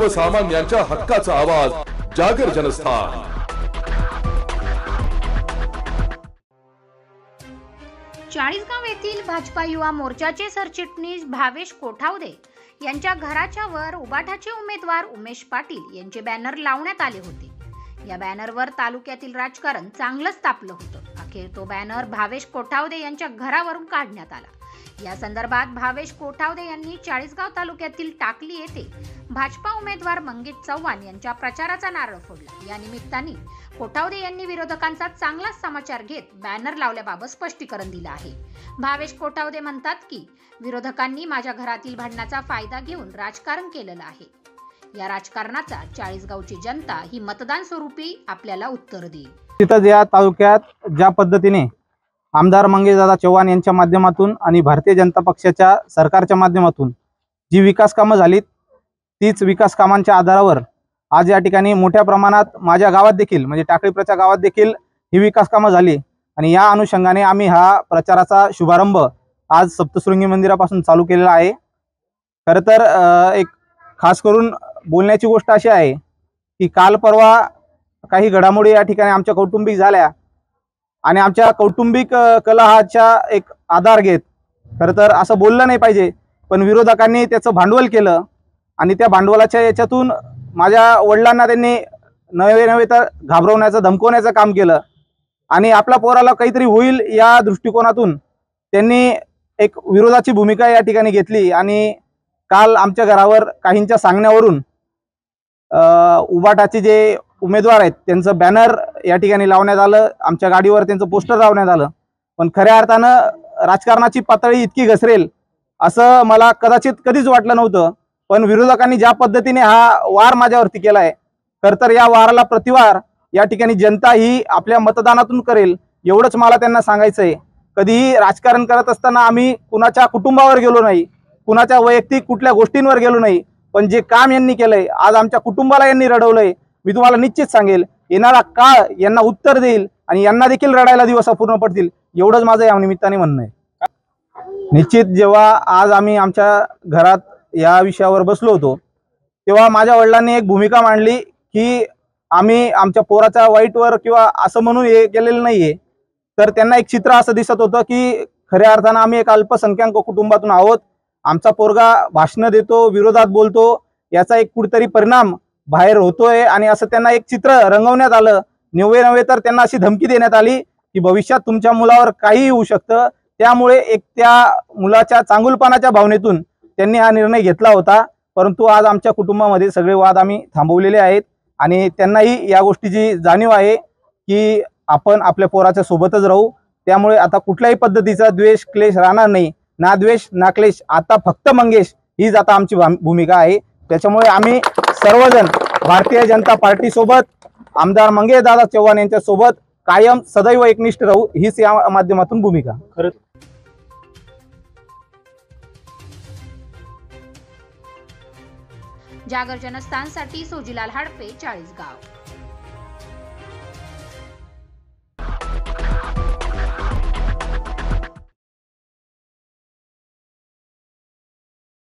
सर्वसामान्यांच्या हक्काचा आवाज जागर जनस्थान। चाळीसगाव येथील भाजपा युवा मोर्चाचे सरचिटणीस भावेश कोठावदे यांच्या घराच्या वर उबाठाचे उमेदवार उमेश पाटील यांचे बॅनर लावण्यात आले होते। या बॅनरवर तालुक्यातील राजकारण चांगलंच तापलं होतं। अखेर तो बॅनर भावेश कोठावदे यांच्या घरावरून काढण्यात आला। या संदर्भात भावेश कोठावदे यांनी चाळीसगाव तालुक्यातील टाकली येथे भाजपा उमेदवार मंगेश चव्हाण यांच्या प्रचाराचा नारळ फोडला। या निमित्ताने कोठावदे यांनी विरोधकांचा चांगलाच समाचार घेत बॅनर लावल्याबाबत स्पष्टीकरण दिलं आहे। भावेश कोठावदे म्हणतात की विरोधकांनी माझ्या घरातील भांडणाचा फायदा घेऊन राजकारण केलेलं आहे। या राजकारणाचा चाळीसगावची जनता ही मतदान स्वरूपी आपल्याला उत्तर देईल। तिथं या तालुक्यात ज्या पद्धतीने आमदार मंगेशदादा चव्हाण यांच्या माध्यमातून आणि भारतीय जनता पक्षाच्या सरकारच्या माध्यमातून जी विकास कामं झालीत तीच विकास कामांच्या आधारावर आज या ठिकाणी मोठ्या प्रमाणात माझ्या गावात देखील म्हणजे टाकळीप्रच्या गावात देखील ही विकास कामं झाली आणि या अनुषंगाने आम्ही हा प्रचाराचा शुभारंभ आज सप्तशृंगी मंदिरापासून चालू केलेला आहे। खरं तर एक खास करून बोलण्याची गोष्ट अशी आहे की काल परवा काही घडामोडी या ठिकाणी आमच्या कौटुंबिक झाल्या आणि आमच्या कौटुंबिक कलहाचा एक आधार घेत खरं तर असं बोललं नाही पाहिजे, पण विरोधकांनी त्याचं भांडवल केलं आणि त्या भांडवलाच्या याच्यातून माझ्या वडिलांना त्यांनी नवे तर घाबरवण्याचं धमकवण्याचं काम केलं आणि आपल्या पोराला काहीतरी होईल या दृष्टिकोनातून त्यांनी एक विरोधाची भूमिका या ठिकाणी घेतली आणि काल आमच्या घरावर काहींच्या सांगण्यावरून उबाटाचे जे उमेदवार आहेत त्यांचं बॅनर या ठिकाणी लावण्यात आलं, आमच्या गाडीवर त्यांचं पोस्टर लावण्यात आलं। पण खऱ्या अर्थानं राजकारणाची पातळी इतकी घसरेल असं मला कदाचित कधीच वाटलं नव्हतं। पण विरोधकांनी ज्या पद्धतीने हा वार माझ्यावरती केलाय तर या वाराला प्रतिवार या ठिकाणी जनता ही आपल्या मतदानातून करेल एवढंच मला त्यांना सांगायचं आहे। कधीही राजकारण करत असताना आम्ही कुणाच्या कुटुंबावर गेलो नाही, कुणाच्या वैयक्तिक कुठल्या गोष्टींवर गेलो नाही, पण जे काम यांनी केलंय आज आमच्या कुटुंबाला यांनी रडवलंय मी तुम्हाला निश्चित सांगेल येणारा काळ यांना उत्तर देईल आणि यांना देखील रडायला दिवस पूर्ण पडतील एवढंच माझं या निमित्ताने म्हणणं आहे। निश्चित जेव्हा आज आम्ही आमच्या घरात या विषयावर बसलो होतो तेव्हा माझ्या वडिलांनी एक भूमिका मांडली की आम्ही आमच्या पोराच्या वाईटवर किंवा असं म्हणून हे केलेलं नाहीये, तर त्यांना एक चित्र असं दिसत होतं की खऱ्या अर्थानं आम्ही एक अल्पसंख्याक कुटुंबातून आहोत, आमचा पोरगा भाषणं देतो, विरोधात बोलतो, याचा एक कुठेतरी परिणाम बाहेर होतोय आणि असं त्यांना एक चित्र रंगवण्यात आलं। नव्हे तर त्यांना अशी धमकी देण्यात आली की भविष्यात तुमच्या मुलावर काहीही होऊ शकतं। त्यामुळे एक त्या मुलाच्या चांगुलपणाच्या भावनेतून त्यांनी हा निर्णय घेतला होता। परंतु आज आमच्या कुटुंबामध्ये सगळे वाद आम्ही थांबवलेले आहेत आणि त्यांनाही या गोष्टीची जाणीव आहे की आपण आपल्या पोराच्या सोबतच राहू। त्यामुळे आता कुठल्याही पद्धतीचा द्वेष क्लेश राहणार नाही, ना द्वेष ना क्लेश, आता फक्त मंगेश हीच आता आमची भूमिका आहे। त्याच्यामुळे आम्ही सर्वजण भारतीय जनता पार्टी सोबत आमदार मंगेशदादा चव्हाण यांच्या सोबत कायम सदैव एकनिष्ठ राहू हीच या माध्यमातून भूमिका। जागर जनस्थानसाठी सोजीलाल हाडपे, चाळीसगाव।